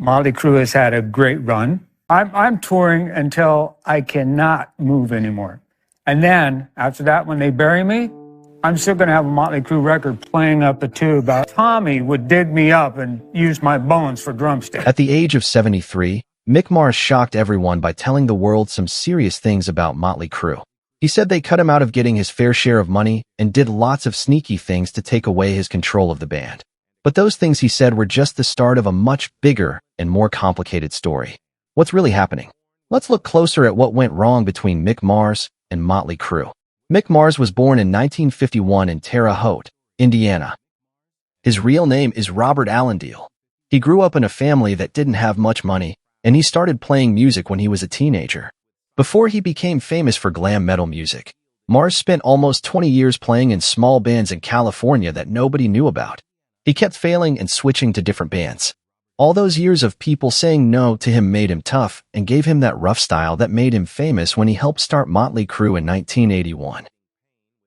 Mötley Crüe has had a great run. I'm touring until I cannot move anymore. And then, after that, when they bury me, I'm still going to have a Mötley Crüe record playing up the tube. Tommy would dig me up and use my bones for drumsticks. At the age of 73, Mick Mars shocked everyone by telling the world some serious things about Mötley Crüe. He said they cut him out of getting his fair share of money and did lots of sneaky things to take away his control of the band. But those things, he said, were just the start of a much bigger and more complicated story. What's really happening? Let's look closer at what went wrong between Mick Mars and Mötley Crüe. Mick Mars was born in 1951 in Terre Haute, Indiana. His real name is Robert Allendale. He grew up in a family that didn't have much money, and he started playing music when he was a teenager. Before he became famous for glam metal music, Mars spent almost 20 years playing in small bands in California that nobody knew about. He kept failing and switching to different bands. All those years of people saying no to him made him tough and gave him that rough style that made him famous when he helped start Mötley Crüe in 1981.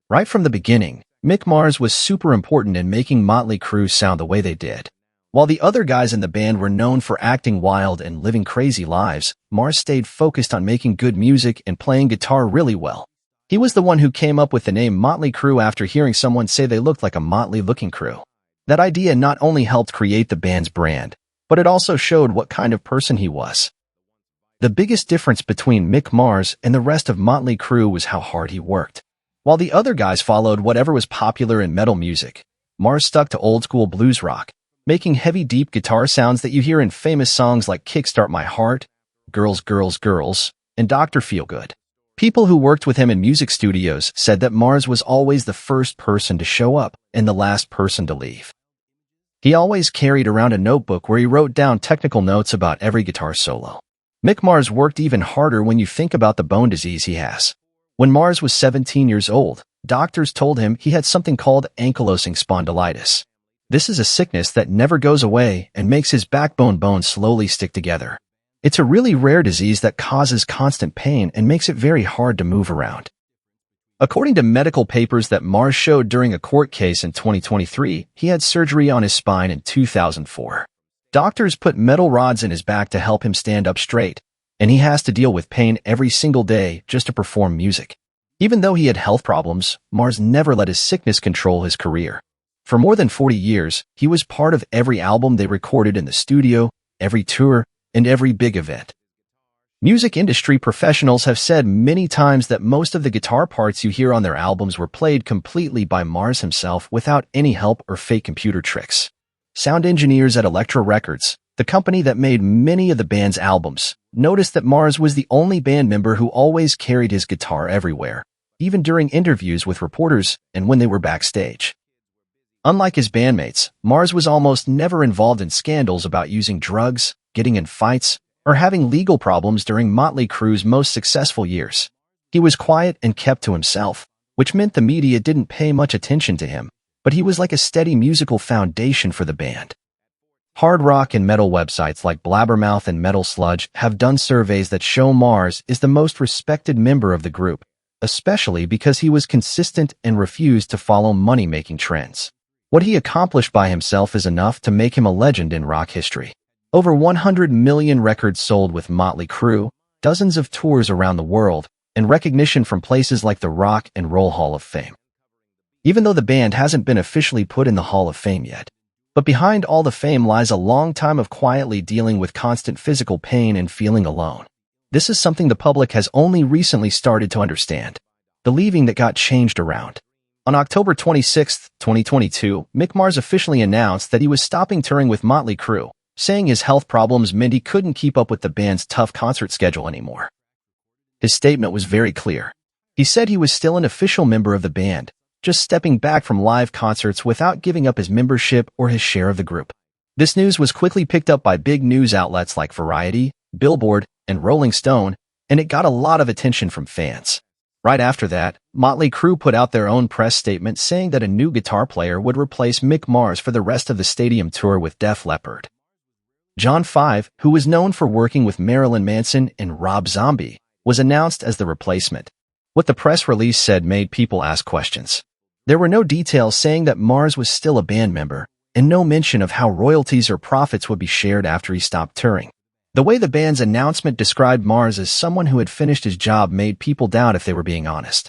Right from the beginning, Mick Mars was super important in making Mötley Crüe sound the way they did. While the other guys in the band were known for acting wild and living crazy lives, Mars stayed focused on making good music and playing guitar really well. He was the one who came up with the name Mötley Crüe after hearing someone say they looked like a motley-looking crew. That idea not only helped create the band's brand, but it also showed what kind of person he was. The biggest difference between Mick Mars and the rest of Mötley Crüe was how hard he worked. While the other guys followed whatever was popular in metal music, Mars stuck to old-school blues rock, making heavy, deep guitar sounds that you hear in famous songs like Kickstart My Heart, Girls, Girls, Girls, and Dr. Feelgood. People who worked with him in music studios said that Mars was always the first person to show up and the last person to leave. He always carried around a notebook where he wrote down technical notes about every guitar solo. Mick Mars worked even harder when you think about the bone disease he has. When Mars was 17 years old, doctors told him he had something called ankylosing spondylitis. This is a sickness that never goes away and makes his backbone bones slowly stick together. It's a really rare disease that causes constant pain and makes it very hard to move around. According to medical papers that Mars showed during a court case in 2023, he had surgery on his spine in 2004. Doctors put metal rods in his back to help him stand up straight, and he has to deal with pain every single day just to perform music. Even though he had health problems, Mars never let his sickness control his career. For more than 40 years, he was part of every album they recorded in the studio, every tour, and every big event. Music industry professionals have said many times that most of the guitar parts you hear on their albums were played completely by Mars himself without any help or fake computer tricks. Sound engineers at Elektra Records, the company that made many of the band's albums, noticed that Mars was the only band member who always carried his guitar everywhere, even during interviews with reporters and when they were backstage. Unlike his bandmates, Mars was almost never involved in scandals about using drugs, getting in fights, or having legal problems during Mötley Crüe's most successful years. He was quiet and kept to himself, which meant the media didn't pay much attention to him, but he was like a steady musical foundation for the band. Hard rock and metal websites like Blabbermouth and Metal Sludge have done surveys that show Mars is the most respected member of the group, especially because he was consistent and refused to follow money-making trends. What he accomplished by himself is enough to make him a legend in rock history. Over 100 million records sold with Mötley Crüe, dozens of tours around the world, and recognition from places like the Rock and Roll Hall of Fame. Even though the band hasn't been officially put in the Hall of Fame yet. But behind all the fame lies a long time of quietly dealing with constant physical pain and feeling alone. This is something the public has only recently started to understand. The leaving that got changed around. On October 26, 2022, Mick Mars officially announced that he was stopping touring with Mötley Crüe, saying his health problems meant he couldn't keep up with the band's tough concert schedule anymore. His statement was very clear. He said he was still an official member of the band, just stepping back from live concerts without giving up his membership or his share of the group. This news was quickly picked up by big news outlets like Variety, Billboard, and Rolling Stone, and it got a lot of attention from fans. Right after that, Mötley Crüe put out their own press statement saying that a new guitar player would replace Mick Mars for the rest of the stadium tour with Def Leppard. John Five, who was known for working with Marilyn Manson and Rob Zombie, was announced as the replacement. What the press release said made people ask questions. There were no details saying that Mars was still a band member, and no mention of how royalties or profits would be shared after he stopped touring. The way the band's announcement described Mars as someone who had finished his job made people doubt if they were being honest.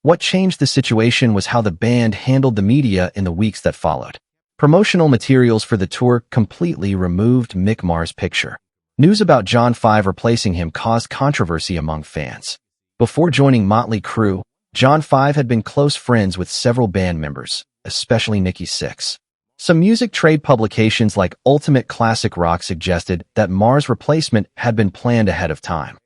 What changed the situation was how the band handled the media in the weeks that followed. Promotional materials for the tour completely removed Mick Mars' picture. News about John 5 replacing him caused controversy among fans. Before joining Mötley Crüe, John 5 had been close friends with several band members, especially Nikki Sixx. Some music trade publications like Ultimate Classic Rock suggested that Mars' replacement had been planned ahead of time.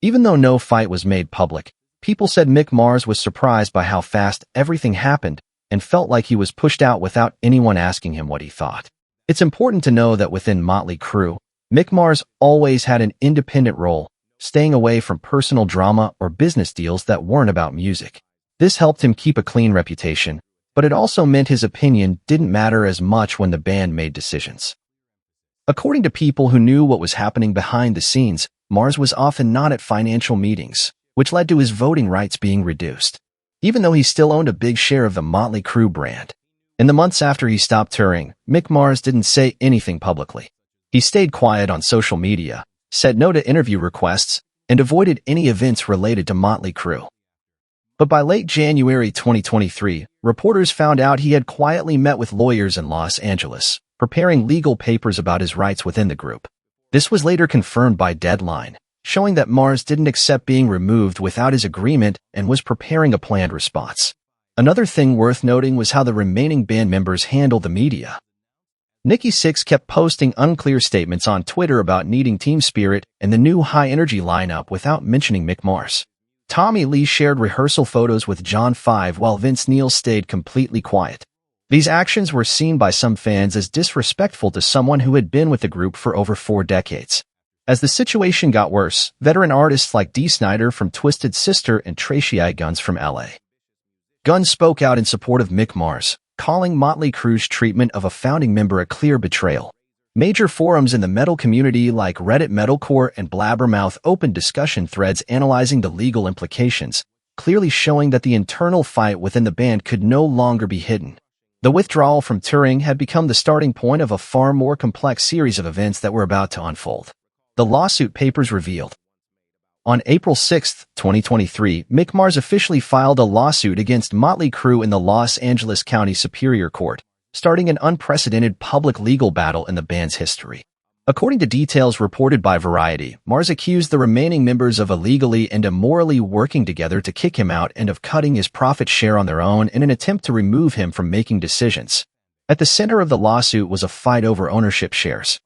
Even though no fight was made public, people said Mick Mars was surprised by how fast everything happened and felt like he was pushed out without anyone asking him what he thought. It's important to know that within Mötley Crüe, Mick Mars always had an independent role, staying away from personal drama or business deals that weren't about music. This helped him keep a clean reputation, but it also meant his opinion didn't matter as much when the band made decisions. According to people who knew what was happening behind the scenes, Mars was often not at financial meetings, which led to his voting rights being reduced, even though he still owned a big share of the Mötley Crüe brand. In the months after he stopped touring, Mick Mars didn't say anything publicly. He stayed quiet on social media, said no to interview requests, and avoided any events related to Mötley Crüe. But by late January 2023, reporters found out he had quietly met with lawyers in Los Angeles, preparing legal papers about his rights within the group. This was later confirmed by Deadline, showing that Mars didn't accept being removed without his agreement and was preparing a planned response. Another thing worth noting was how the remaining band members handled the media. Nikki Sixx kept posting unclear statements on Twitter about needing team spirit and the new high-energy lineup without mentioning Mick Mars. Tommy Lee shared rehearsal photos with John 5 while Vince Neil stayed completely quiet. These actions were seen by some fans as disrespectful to someone who had been with the group for over 4 decades. As the situation got worse, veteran artists like Dee Snider from Twisted Sister and Tracy Guns from LA. Guns spoke out in support of Mick Mars, calling Mötley Crüe's treatment of a founding member a clear betrayal. Major forums in the metal community like Reddit Metalcore and Blabbermouth opened discussion threads analyzing the legal implications, clearly showing that the internal fight within the band could no longer be hidden. The withdrawal from touring had become the starting point of a far more complex series of events that were about to unfold. The lawsuit papers revealed. On April 6, 2023, Mick Mars officially filed a lawsuit against Mötley Crüe in the Los Angeles County Superior Court, starting an unprecedented public legal battle in the band's history. According to details reported by Variety, Mars accused the remaining members of illegally and immorally working together to kick him out and of cutting his profit share on their own in an attempt to remove him from making decisions. At the center of the lawsuit was a fight over ownership shares.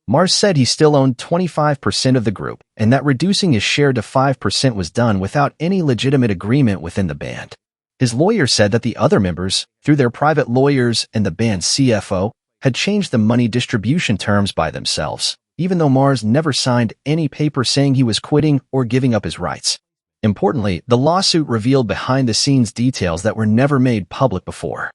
Mars said he still owned 25% of the group, and that reducing his share to 5% was done without any legitimate agreement within the band. His lawyer said that the other members, through their private lawyers and the band's CFO, had changed the money distribution terms by themselves, even though Mars never signed any paper saying he was quitting or giving up his rights. Importantly, the lawsuit revealed behind-the-scenes details that were never made public before.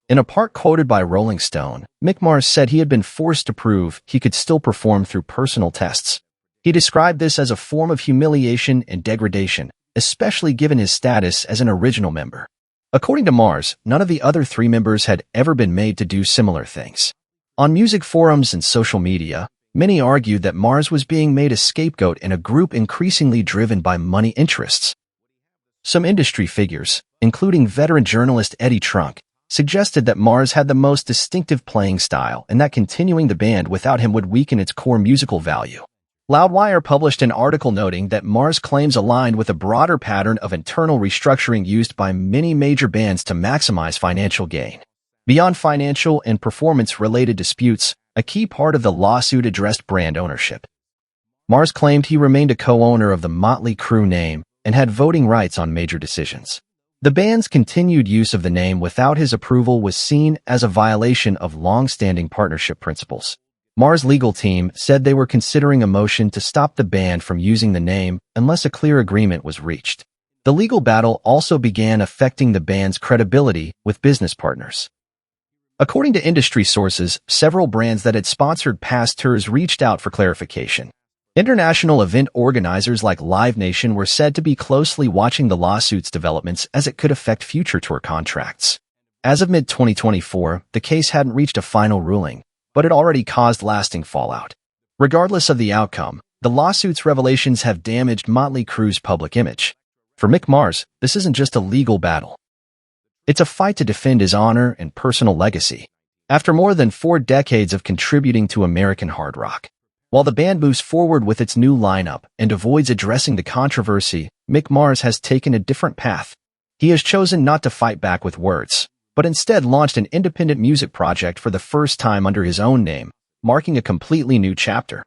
In a part quoted by Rolling Stone, Mick Mars said he had been forced to prove he could still perform through personal tests. He described this as a form of humiliation and degradation, especially given his status as an original member. According to Mars, none of the other 3 members had ever been made to do similar things. On music forums and social media, many argued that Mars was being made a scapegoat in a group increasingly driven by money interests. Some industry figures, including veteran journalist Eddie Trunk, suggested that Mars had the most distinctive playing style and that continuing the band without him would weaken its core musical value. Loudwire published an article noting that Mars' claims aligned with a broader pattern of internal restructuring used by many major bands to maximize financial gain. Beyond financial and performance-related disputes, a key part of the lawsuit addressed brand ownership. Mars claimed he remained a co-owner of the Mötley Crüe name and had voting rights on major decisions. The band's continued use of the name without his approval was seen as a violation of long-standing partnership principles. Mars' legal team said they were considering a motion to stop the band from using the name unless a clear agreement was reached. The legal battle also began affecting the band's credibility with business partners. According to industry sources, several brands that had sponsored past tours reached out for clarification. International event organizers like Live Nation were said to be closely watching the lawsuit's developments as it could affect future tour contracts. As of mid-2024, the case hadn't reached a final ruling, but it already caused lasting fallout. Regardless of the outcome, the lawsuit's revelations have damaged Mötley Crüe's public image. For Mick Mars, this isn't just a legal battle. It's a fight to defend his honor and personal legacy. After more than 4 decades of contributing to American hard rock, while the band moves forward with its new lineup and avoids addressing the controversy, Mick Mars has taken a different path. He has chosen not to fight back with words, but instead launched an independent music project for the first time under his own name, marking a completely new chapter.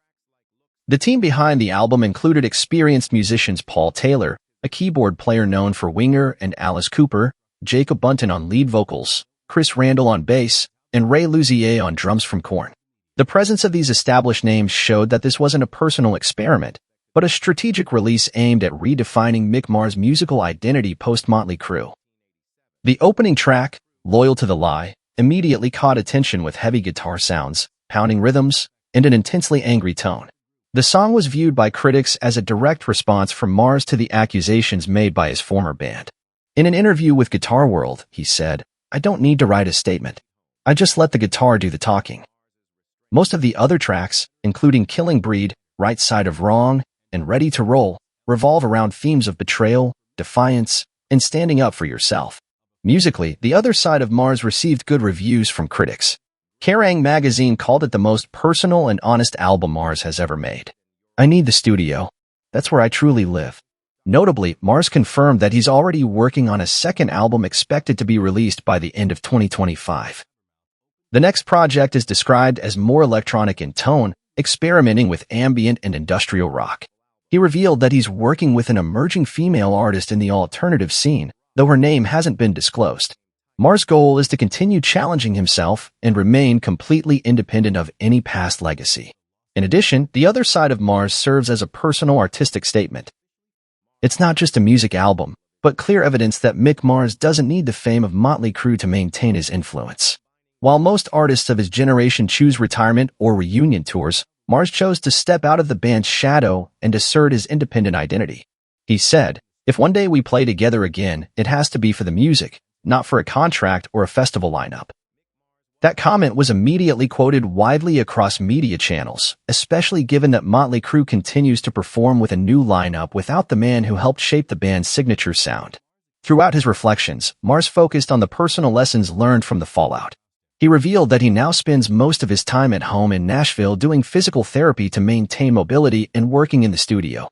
The team behind the album included experienced musicians Paul Taylor, a keyboard player known for Winger and Alice Cooper, Jacob Bunton on lead vocals, Chris Randall on bass, and Ray Luzier on drums from Korn. The presence of these established names showed that this wasn't a personal experiment, but a strategic release aimed at redefining Mick Mars' musical identity post-Mötley Crüe. The opening track, Loyal to the Lie, immediately caught attention with heavy guitar sounds, pounding rhythms, and an intensely angry tone. The song was viewed by critics as a direct response from Mars to the accusations made by his former band. In an interview with Guitar World, he said, "I don't need to write a statement. I just let the guitar do the talking." Most of the other tracks, including Killing Breed, Right Side of Wrong, and Ready to Roll, revolve around themes of betrayal, defiance, and standing up for yourself. Musically, The Other Side of Mars received good reviews from critics. Kerrang! Magazine called it the most personal and honest album Mars has ever made. "I need the studio. That's where I truly live." Notably, Mars confirmed that he's already working on a second album expected to be released by the end of 2025. The next project is described as more electronic in tone, experimenting with ambient and industrial rock. He revealed that he's working with an emerging female artist in the alternative scene, though her name hasn't been disclosed. Mars' goal is to continue challenging himself and remain completely independent of any past legacy. In addition, The Other Side of Mars serves as a personal artistic statement. It's not just a music album, but clear evidence that Mick Mars doesn't need the fame of Mötley Crüe to maintain his influence. While most artists of his generation choose retirement or reunion tours, Mars chose to step out of the band's shadow and assert his independent identity. He said, "If one day we play together again, it has to be for the music, not for a contract or a festival lineup." That comment was immediately quoted widely across media channels, especially given that Mötley Crüe continues to perform with a new lineup without the man who helped shape the band's signature sound. Throughout his reflections, Mars focused on the personal lessons learned from the fallout. He revealed that he now spends most of his time at home in Nashville doing physical therapy to maintain mobility and working in the studio.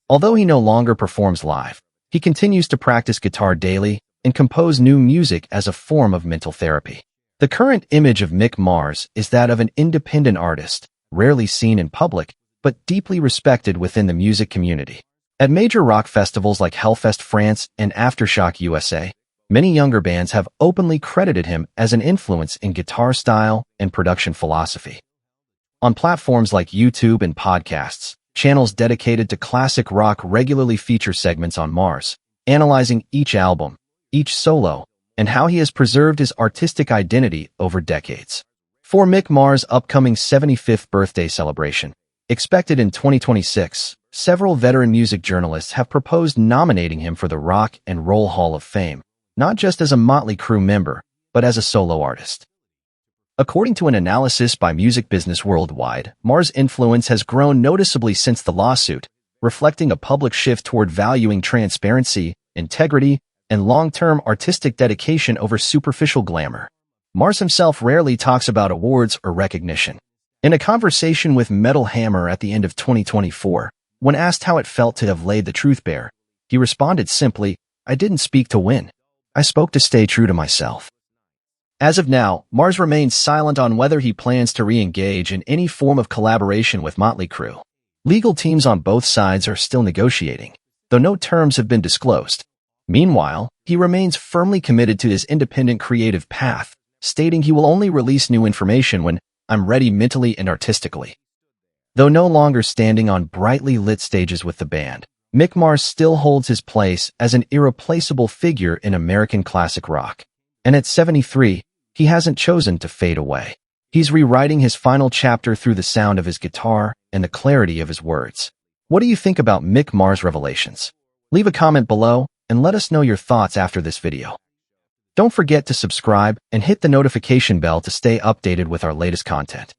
Although he no longer performs live, he continues to practice guitar daily and compose new music as a form of mental therapy. The current image of Mick Mars is that of an independent artist, rarely seen in public, but deeply respected within the music community. At major rock festivals like Hellfest France and Aftershock USA, many younger bands have openly credited him as an influence in guitar style and production philosophy. On platforms like YouTube and podcasts, channels dedicated to classic rock regularly feature segments on Mars, analyzing each album, each solo, and how he has preserved his artistic identity over decades. For Mick Mars' upcoming 75th birthday celebration, expected in 2026, several veteran music journalists have proposed nominating him for the Rock and Roll Hall of Fame, not just as a Mötley Crüe member, but as a solo artist. According to an analysis by Music Business Worldwide, Mars' influence has grown noticeably since the lawsuit, reflecting a public shift toward valuing transparency, integrity, and long-term artistic dedication over superficial glamour. Mars himself rarely talks about awards or recognition. In a conversation with Metal Hammer at the end of 2024, when asked how it felt to have laid the truth bare, he responded simply, "I didn't speak to win. I spoke to stay true to myself." As of now, Mars remains silent on whether he plans to re-engage in any form of collaboration with Mötley Crüe. Legal teams on both sides are still negotiating, though no terms have been disclosed. Meanwhile, he remains firmly committed to his independent creative path, stating he will only release new information when "I'm ready mentally and artistically." Though no longer standing on brightly lit stages with the band, Mick Mars still holds his place as an irreplaceable figure in American classic rock. And at 73, he hasn't chosen to fade away. He's rewriting his final chapter through the sound of his guitar and the clarity of his words. What do you think about Mick Mars' revelations? Leave a comment below and let us know your thoughts after this video. Don't forget to subscribe and hit the notification bell to stay updated with our latest content.